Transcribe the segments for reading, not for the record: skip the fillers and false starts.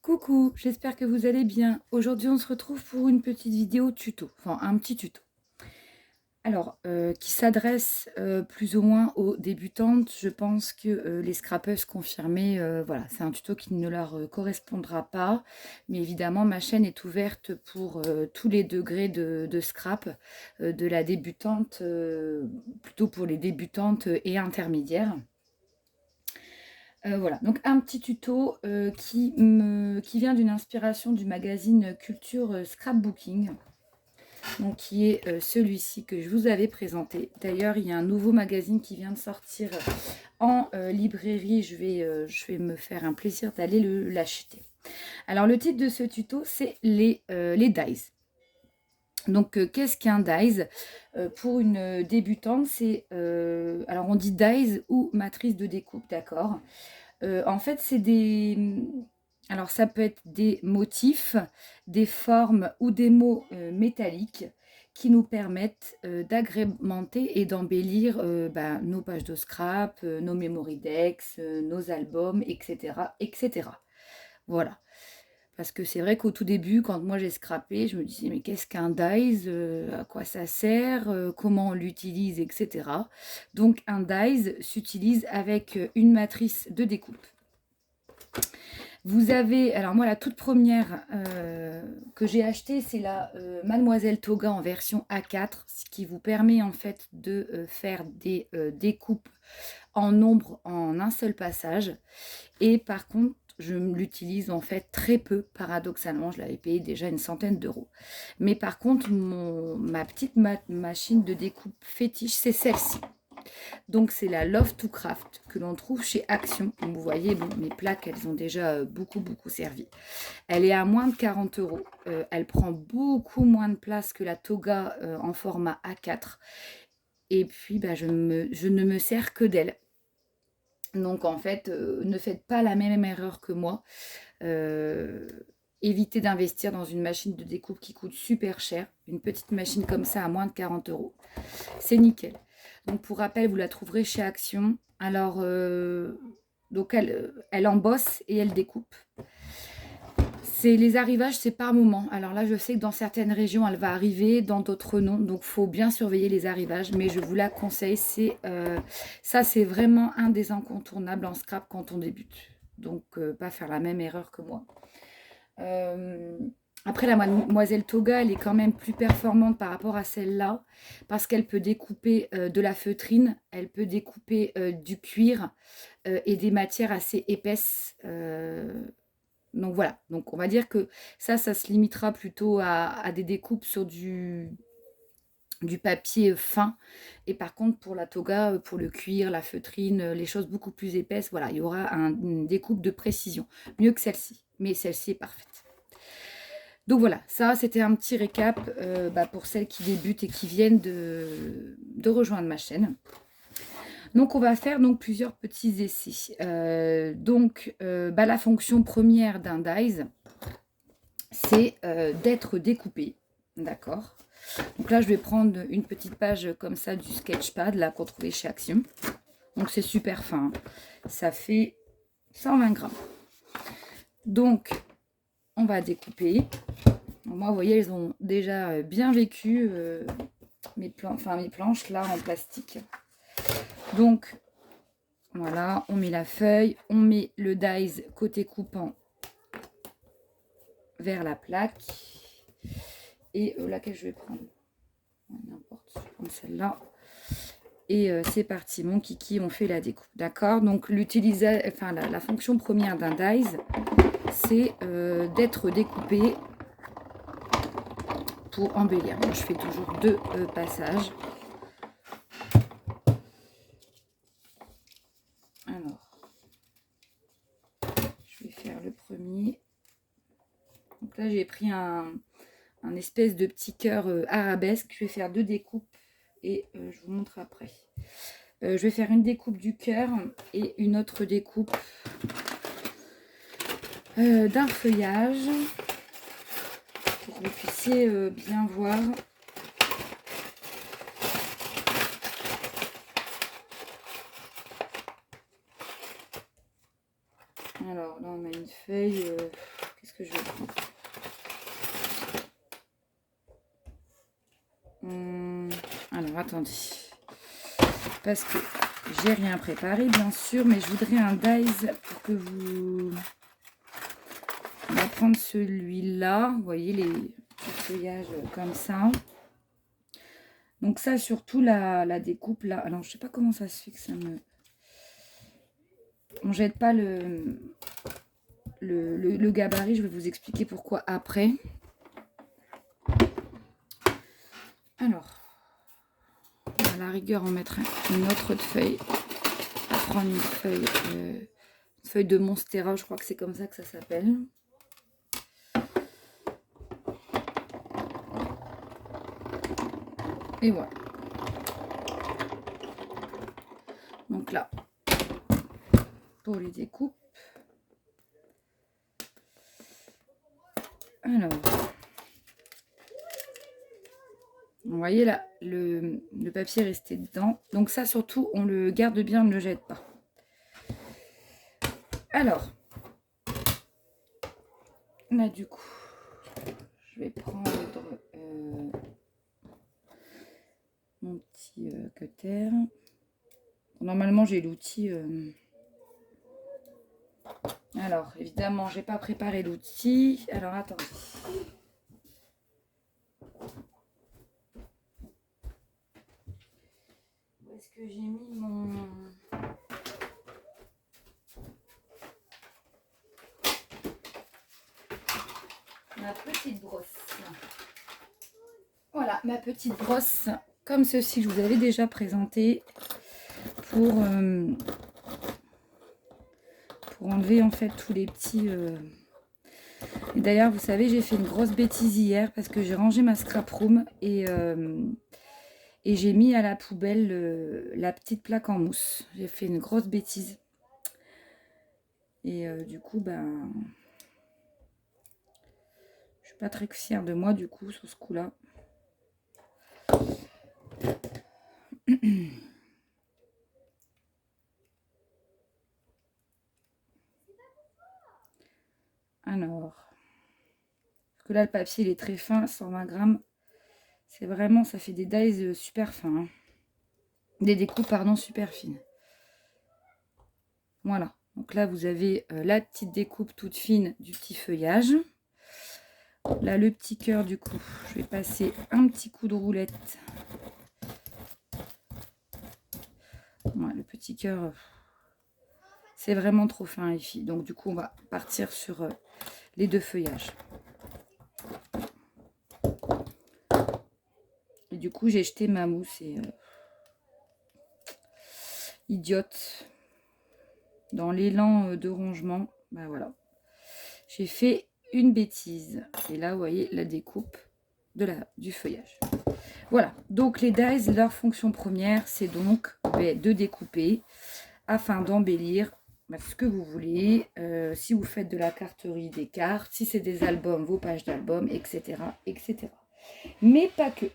Coucou, j'espère que vous allez bien. Aujourd'hui, on se retrouve pour une petite vidéo tuto, enfin un petit tuto. Alors, qui s'adresse plus ou moins aux débutantes. Je pense que les scrapeuses confirmées, voilà, c'est un tuto qui ne leur correspondra pas. Mais évidemment, ma chaîne est ouverte pour tous les degrés de scrap, de la débutante, plutôt pour les débutantes et intermédiaires. Voilà, donc un petit tuto qui vient d'une inspiration du magazine Culture Scrapbooking, donc qui est celui-ci que je vous avais présenté. D'ailleurs, il y a un nouveau magazine qui vient de sortir en librairie. Je vais me faire un plaisir d'aller l'acheter. Alors, le titre de ce tuto, c'est les dies. Donc, qu'est-ce qu'un dies? Pour une débutante, c'est... alors, on dit dies ou matrice de découpe, d'accord? En fait, c'est des... Alors, ça peut être des motifs, des formes ou des mots métalliques qui nous permettent d'agrémenter et d'embellir nos pages de scrap, nos memory decks, nos albums, etc., etc. Voilà. Parce que c'est vrai qu'au tout début, quand moi j'ai scrappé, je me disais, mais qu'est-ce qu'un dies? À quoi ça sert? Comment on l'utilise, etc. Donc, un dies s'utilise avec une matrice de découpe. Vous avez, alors moi la toute première que j'ai achetée, c'est la Mademoiselle Toga en version A4, ce qui vous permet en fait de faire des découpes en nombre en un seul passage. Et par contre, je l'utilise en fait très peu, paradoxalement, je l'avais payé déjà une centaine d'euros. Mais par contre, ma petite machine de découpe fétiche, c'est celle-ci. Donc c'est la Love to Craft que l'on trouve chez Action. Vous voyez, bon, mes plaques, elles ont déjà beaucoup servi. Elle est à moins de 40 euros. Elle prend beaucoup moins de place que la Toga en format A4. Et puis, je ne me sers que d'elle. Donc en fait, ne faites pas la même erreur que moi. Évitez d'investir dans une machine de découpe qui coûte super cher. Une petite machine comme ça à moins de 40 euros. C'est nickel. Donc pour rappel, vous la trouverez chez Action. Alors, donc elle embosse et elle découpe. Les arrivages, c'est par moment. Alors là, je sais que dans certaines régions, elle va arriver, dans d'autres non. Donc, il faut bien surveiller les arrivages. Mais je vous la conseille. Ça, c'est vraiment un des incontournables en scrap quand on débute. Donc, pas faire la même erreur que moi. Après, la Mademoiselle Toga, elle est quand même plus performante par rapport à celle-là, parce qu'elle peut découper de la feutrine, elle peut découper du cuir et des matières assez épaisses. Donc voilà, donc on va dire que ça se limitera plutôt à des découpes sur du papier fin. Et par contre, pour la toga, pour le cuir, la feutrine, les choses beaucoup plus épaisses, voilà, il y aura une découpe de précision. Mieux que celle-ci, mais celle-ci est parfaite. Donc voilà, ça c'était un petit récap pour celles qui débutent et qui viennent de rejoindre ma chaîne. Donc on va faire donc plusieurs petits essais. La fonction première d'un dies, c'est d'être découpé. D'accord. Donc là, je vais prendre une petite page comme ça du Sketchpad, là, qu'on trouvait chez Action. Donc c'est super fin. Ça fait 120 grammes. Donc, on va découper. Moi, vous voyez, elles ont déjà bien vécu mes planches là en plastique. Donc, voilà, on met la feuille, on met le dies côté coupant vers la plaque. Et laquelle je vais prendre? N'importe, je vais prendre celle-là. Et c'est parti, mon kiki, on fait la découpe. D'accord? Donc, la fonction première d'un dies, c'est d'être découpé pour embellir. Moi, je fais toujours deux passages. Alors, je vais faire le premier. Donc là, j'ai pris un espèce de petit cœur arabesque. Je vais faire deux découpes et je vous montre après. Je vais faire une découpe du cœur et une autre découpe d'un feuillage pour que vous puissiez bien voir. Alors là, on a une feuille Qu'est-ce que je vais prendre? Alors, attendez. Parce que j'ai rien préparé, bien sûr, mais je voudrais un dies pour que vous... On va prendre celui-là. Vous voyez les feuillages comme ça. Donc ça, surtout la découpe là. Alors, je sais pas comment ça se fait que ça me... On jette pas le gabarit. Je vais vous expliquer pourquoi après. Alors, à la rigueur, on mettra une autre feuille. On va prendre une feuille de Monstera. Je crois que c'est comme ça que ça s'appelle. Et voilà. Donc là, pour les découpes. Alors, vous voyez là, le papier est resté dedans. Donc ça, surtout, on le garde bien, on ne le jette pas. Alors, là, du coup, je vais prendre mon petit cutter. Normalement, j'ai l'outil... Alors, évidemment, j'ai pas préparé l'outil. Alors, attendez. Où est-ce que j'ai mis mon... Ma petite brosse. Voilà, ma petite brosse, comme ceci, je vous avais déjà présenté pour enlever en fait tous les petits... Et d'ailleurs, vous savez, j'ai fait une grosse bêtise hier parce que j'ai rangé ma scrap room et j'ai mis à la poubelle la petite plaque en mousse. J'ai fait une grosse bêtise. Et du coup, ben... je suis pas très fière de moi du coup sur ce coup-là. Alors, parce que là le papier il est très fin, 120 grammes. C'est vraiment, ça fait des dies super fins. Hein. Des découpes, pardon, super fines. Voilà. Donc là vous avez la petite découpe toute fine du petit feuillage. Là le petit cœur du coup, je vais passer un petit coup de roulette. Ouais, le petit cœur, c'est vraiment trop fin les filles. Donc du coup on va partir sur les deux feuillages. Et du coup j'ai jeté ma mousse et idiote. Dans l'élan de rangement, ben voilà. J'ai fait une bêtise. Et là vous voyez la découpe du feuillage. Voilà, donc les dies, leur fonction première, c'est donc de découper afin d'embellir ce que vous voulez. Si vous faites de la carterie, des cartes, si c'est des albums, vos pages d'albums, etc., etc. Mais pas que.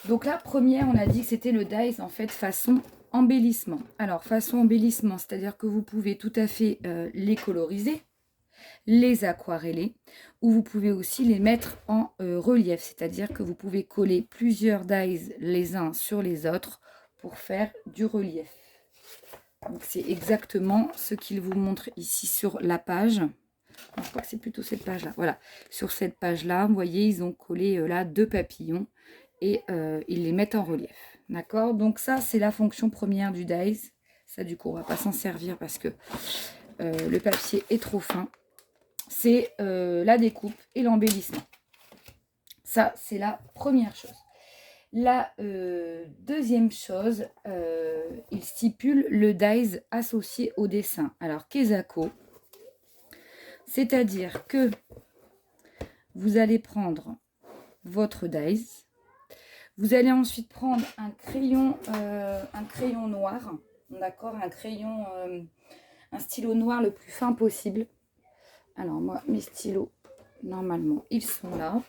Donc la première, on a dit que c'était le dies en fait façon embellissement. Alors façon embellissement, c'est-à-dire que vous pouvez tout à fait les coloriser, les aquareller, ou vous pouvez aussi les mettre en relief, c'est-à-dire que vous pouvez coller plusieurs dies les uns sur les autres pour faire du relief. Donc c'est exactement ce qu'il vous montre ici sur la page. Je crois que c'est plutôt cette page là. Voilà, sur cette page là, vous voyez, ils ont collé là 2 papillons et ils les mettent en relief. D'accord, donc ça c'est la fonction première du dies. Ça du coup on va pas s'en servir parce que le papier est trop fin. C'est la découpe et l'embellissement. Ça, c'est la première chose. La deuxième chose, il stipule le dies associé au dessin. Alors, Kesako, c'est-à-dire que vous allez prendre votre dies, vous allez ensuite prendre un crayon noir, d'accord, un stylo noir le plus fin possible. Alors moi, mes stylos, normalement, ils sont là.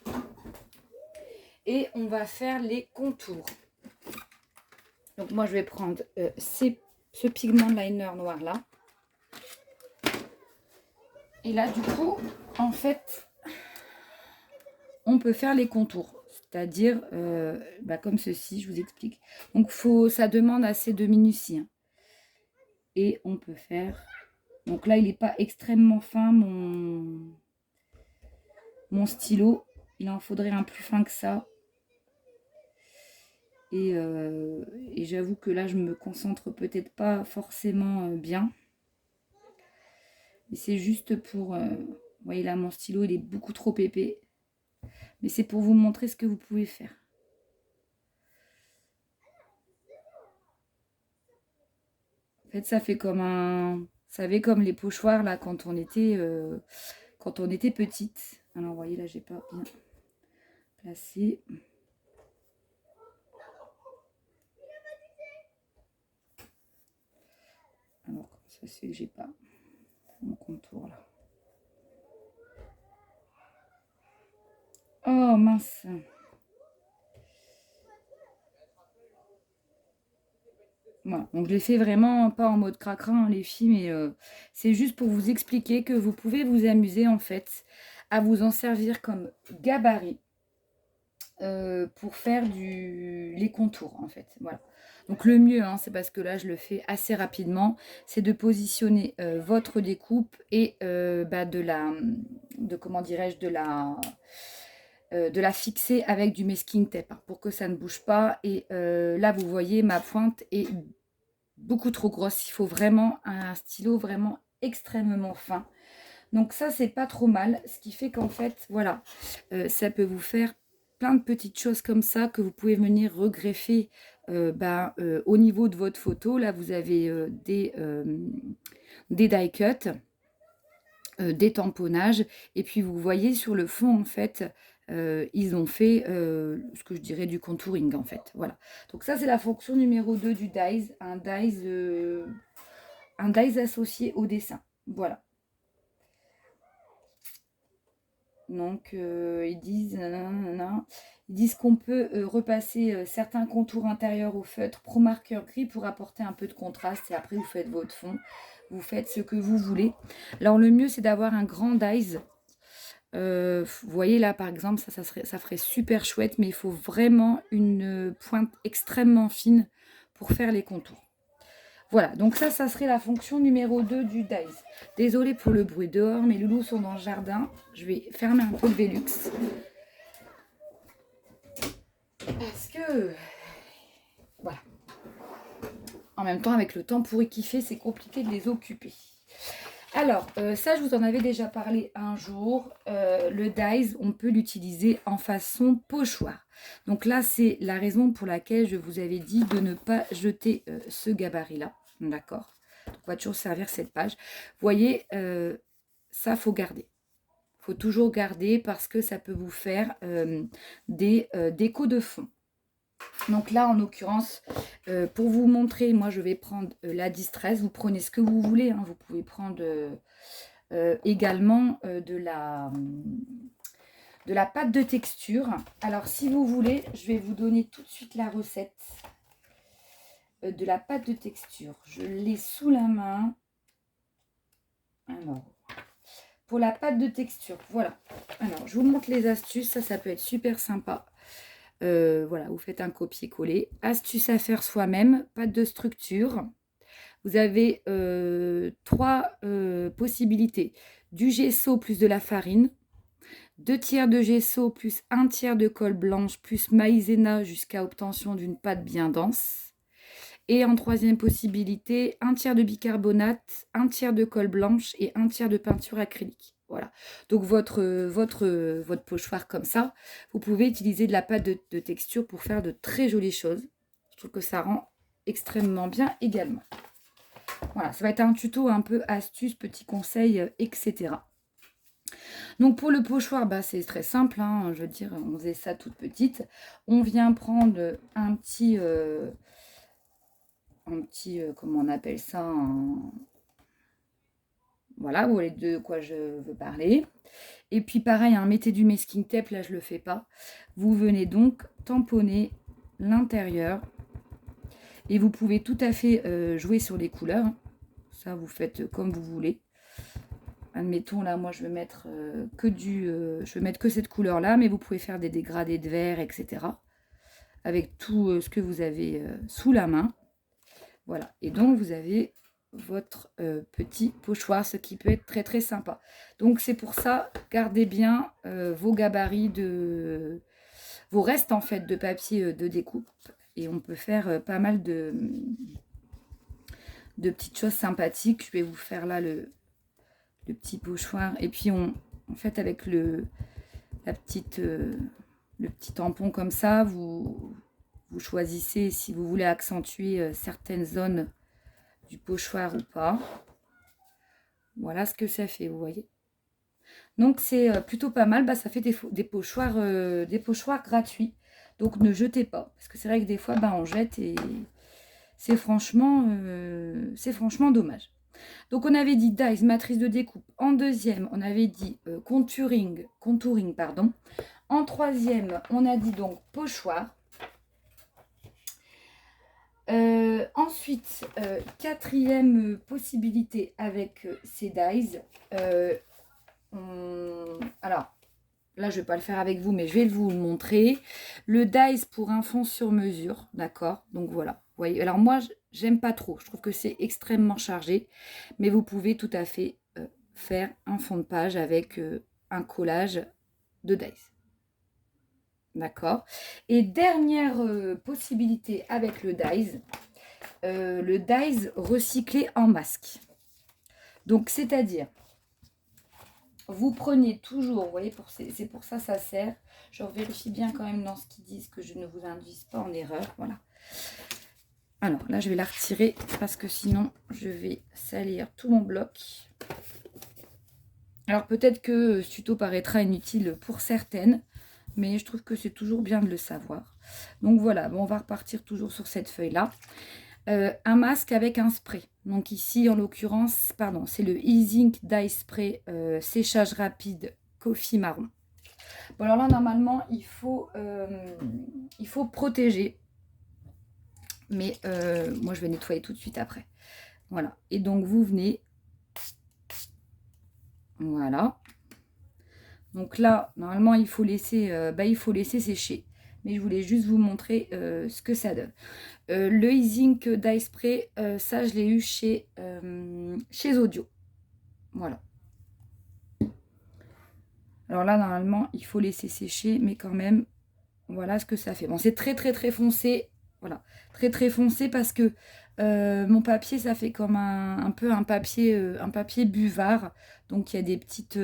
Et on va faire les contours. Donc moi, je vais prendre ce pigment liner noir là. Et là, du coup, en fait, on peut faire les contours. C'est-à-dire, comme ceci, je vous explique. Donc, ça demande assez de minutie. Hein. Et on peut faire... Donc là, il n'est pas extrêmement fin, mon stylo. Il en faudrait un plus fin que ça. Et j'avoue que là, je me concentre peut-être pas forcément bien. Mais c'est juste pour... vous voyez là, mon stylo, il est beaucoup trop épais. Mais c'est pour vous montrer ce que vous pouvez faire. En fait, ça fait comme un... Vous savez, comme les pochoirs, là, quand on était petite. Alors, vous voyez, là, j'ai pas bien placé. Alors, ça se fait que j'ai pas mon contour, là. Oh, mince. Voilà, donc je l'ai fait vraiment pas en mode cracra, hein, les filles, mais c'est juste pour vous expliquer que vous pouvez vous amuser en fait à vous en servir comme gabarit pour faire les contours en fait. Voilà. Donc le mieux, hein, c'est parce que là je le fais assez rapidement, c'est de positionner votre découpe et comment dirais-je, de la fixer avec du masking tape hein, pour que ça ne bouge pas. Et là, vous voyez, ma pointe est beaucoup trop grosse. Il faut vraiment un stylo vraiment extrêmement fin. Donc ça, c'est pas trop mal. Ce qui fait qu'en fait, voilà, ça peut vous faire plein de petites choses comme ça que vous pouvez venir regreffer au niveau de votre photo. Là, vous avez des die cuts. Des tamponnages et puis vous voyez sur le fond en fait ils ont fait ce que je dirais du contouring en fait, voilà. Donc ça c'est la fonction numéro 2 du dies, un dies associé au dessin, voilà. Donc ils disent qu'on peut repasser certains contours intérieurs au feutre pro marqueur gris pour apporter un peu de contraste et après vous faites votre fond. Vous faites ce que vous voulez. Alors le mieux c'est d'avoir un grand dies. Vous voyez là par exemple ça ferait super chouette, mais il faut vraiment une pointe extrêmement fine pour faire les contours. Voilà, donc ça serait la fonction numéro 2 du dies. Désolée pour le bruit dehors, mes loulous sont dans le jardin. Je vais fermer un peu le Velux. Parce que... Voilà. En même temps, avec le temps pourri qu'il fait, c'est compliqué de les occuper. Alors, ça, je vous en avais déjà parlé un jour. Le dies, on peut l'utiliser en façon pochoir. Donc là, c'est la raison pour laquelle je vous avais dit de ne pas jeter ce gabarit-là. D'accord ? On va toujours servir cette page. Vous voyez, ça, faut garder. Il faut toujours garder parce que ça peut vous faire des décos de fond. Donc là, en l'occurrence, pour vous montrer, moi, je vais prendre la Distress. Vous prenez ce que vous voulez. Hein. Vous pouvez prendre également de la pâte de texture. Alors, si vous voulez, je vais vous donner tout de suite la recette de la pâte de texture. Je l'ai sous la main. Alors, pour la pâte de texture, voilà. Alors, je vous montre les astuces. Ça peut être super sympa. Voilà, vous faites un copier-coller. Astuce à faire soi-même, pâte de structure. Vous avez 3 possibilités. Du gesso plus de la farine, 2 tiers de gesso plus 1 tiers de colle blanche plus maïzena jusqu'à obtention d'une pâte bien dense. Et en 3e possibilité, 1 tiers de bicarbonate, 1 tiers de colle blanche et 1 tiers de peinture acrylique. Voilà. Donc votre pochoir comme ça, vous pouvez utiliser de la pâte de texture pour faire de très jolies choses. Je trouve que ça rend extrêmement bien également. Voilà, ça va être un tuto un peu astuce, petits conseils, etc. Donc pour le pochoir, c'est très simple. Hein, je veux dire, on faisait ça toute petite. On vient prendre un petit comment on appelle ça, voilà, vous voyez de quoi je veux parler. Et puis pareil, hein, mettez du masking tape, là je le fais pas. Vous venez donc tamponner l'intérieur. Et vous pouvez tout à fait jouer sur les couleurs. Ça, vous faites comme vous voulez. admettons, là, moi, je vais mettre je vais mettre que cette couleur-là, mais vous pouvez faire des dégradés de vert, etc. Avec tout ce que vous avez sous la main. Voilà. Et donc, vous avez votre petit pochoir, ce qui peut être très, très sympa. Donc, c'est pour ça, gardez bien vos gabarits vos restes, en fait, de papier de découpe. Et on peut faire pas mal de petites choses sympathiques. Je vais vous faire là le petit pochoir. Et puis, en fait, avec le petit tampon comme ça, vous choisissez si vous voulez accentuer certaines zones du pochoir ou pas. Voilà ce que ça fait, vous voyez. Donc, c'est plutôt pas mal. Ça fait des pochoirs gratuits. Donc, ne jetez pas. Parce que c'est vrai que des fois, on jette et c'est franchement dommage. Donc, on avait dit dies, matrice de découpe. En deuxième, on avait dit contouring, pardon. En troisième, on a dit donc pochoir. Ensuite, quatrième possibilité avec ces dies. Alors, là, je ne vais pas le faire avec vous, mais je vais vous le montrer. Le dies pour un fond sur mesure, d'accord? Donc, voilà. Vous voyez, alors moi, j'aime pas trop. Je trouve que c'est extrêmement chargé. Mais vous pouvez tout à fait faire un fond de page avec un collage de dies. D'accord? Et dernière possibilité avec le dies recyclé en masque. Donc, c'est-à-dire, vous prenez toujours, vous voyez, c'est pour ça ça sert. Je vérifie bien quand même dans ce qu'ils disent que je ne vous induise pas en erreur. Voilà. Alors, là, je vais la retirer parce que sinon, je vais salir tout mon bloc. Alors, peut-être que ce tuto paraîtra inutile pour certaines, mais je trouve que c'est toujours bien de le savoir. Donc, voilà, on va repartir toujours sur cette feuille-là. Un masque avec un spray. Donc ici, en l'occurrence, pardon, c'est le E-Zinc Dye Spray séchage rapide Coffee marron. Bon, alors là, normalement, il faut protéger. Mais moi, je vais nettoyer tout de suite après. Voilà. Et donc, vous venez. Voilà. Donc là, normalement, il faut laisser sécher. Mais je voulais juste vous montrer ce que ça donne. Le E-Zinc Dye Spray, ça, je l'ai eu chez Audio. Voilà. Alors là, normalement, il faut laisser sécher, mais quand même, voilà ce que ça fait. Bon, c'est très, très, très foncé. Voilà, très, très foncé parce que mon papier, ça fait comme un peu un papier buvard. Donc, il y a des petites,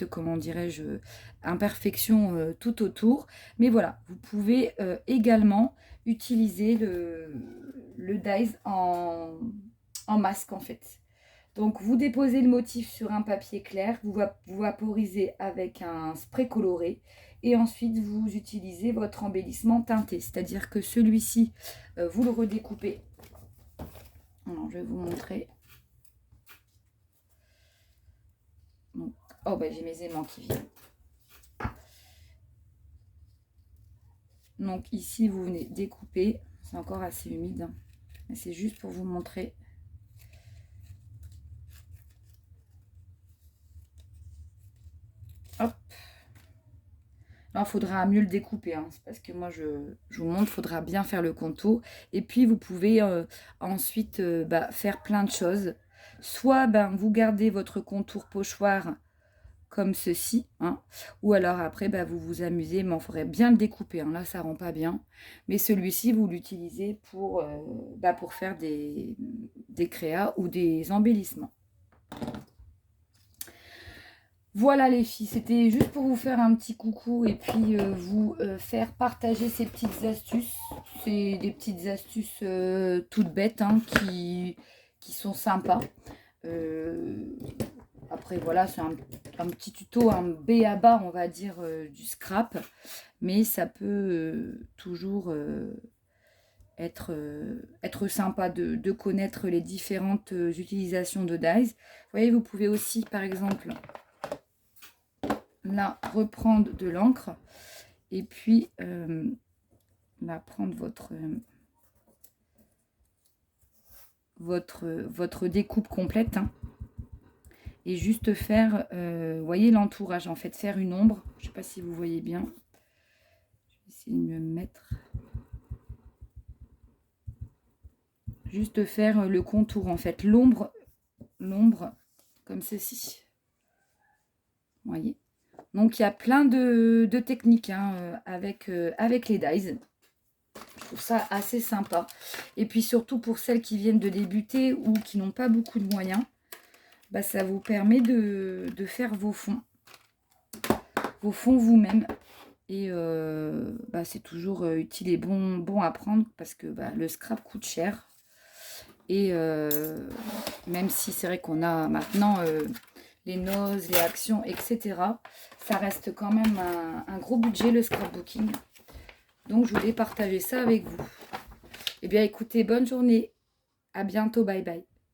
comment dirais-je, imperfections tout autour. Mais voilà, vous pouvez également utiliser le dies en masque, en fait. Donc, vous déposez le motif sur un papier clair, vous vaporisez avec un spray coloré et ensuite, vous utilisez votre embellissement teinté. C'est-à-dire que celui-ci, vous le redécoupez. Alors, je vais vous montrer. Donc, oh, j'ai mes aimants qui viennent. Donc, ici, vous venez découper. C'est encore assez humide, hein. Mais c'est juste pour vous montrer. Hop. Là, il faudra mieux le découper, hein. C'est parce que moi, je vous montre, il faudra bien faire le contour. Et puis, vous pouvez ensuite faire plein de choses. Soit vous gardez votre contour pochoir comme ceci, hein, ou alors après, vous vous amusez, mais il faudrait bien le découper. Hein. Là, ça rend pas bien. Mais celui-ci, vous l'utilisez pour faire des créas ou des embellissements. Voilà les filles, c'était juste pour vous faire un petit coucou et puis vous faire partager ces petites astuces. C'est des petites astuces toutes bêtes, hein, qui sont sympas. Après voilà, c'est un petit tuto, un B à bas, on va dire, du scrap. Mais ça peut toujours être sympa de connaître les différentes utilisations de dies. Vous voyez, vous pouvez aussi, par exemple, là, reprendre de l'encre et puis là, prendre votre découpe complète, hein. et juste faire, vous voyez l'entourage en fait, faire une ombre. Je ne sais pas si vous voyez bien. Je vais essayer de me mettre. Juste faire le contour en fait, l'ombre comme ceci. Vous voyez. Donc il y a plein de techniques hein, avec les dies. Je trouve ça assez sympa. Et puis surtout pour celles qui viennent de débuter ou qui n'ont pas beaucoup de moyens, bah, ça vous permet de faire vos fonds vous-même. Et bah, c'est toujours utile et bon à prendre parce que bah, le scrap coûte cher. Et même si c'est vrai qu'on a maintenant les noses, les actions, etc., ça reste quand même un gros budget le scrapbooking. Donc je voulais partager ça avec vous. Eh bien écoutez, bonne journée. À bientôt, bye bye.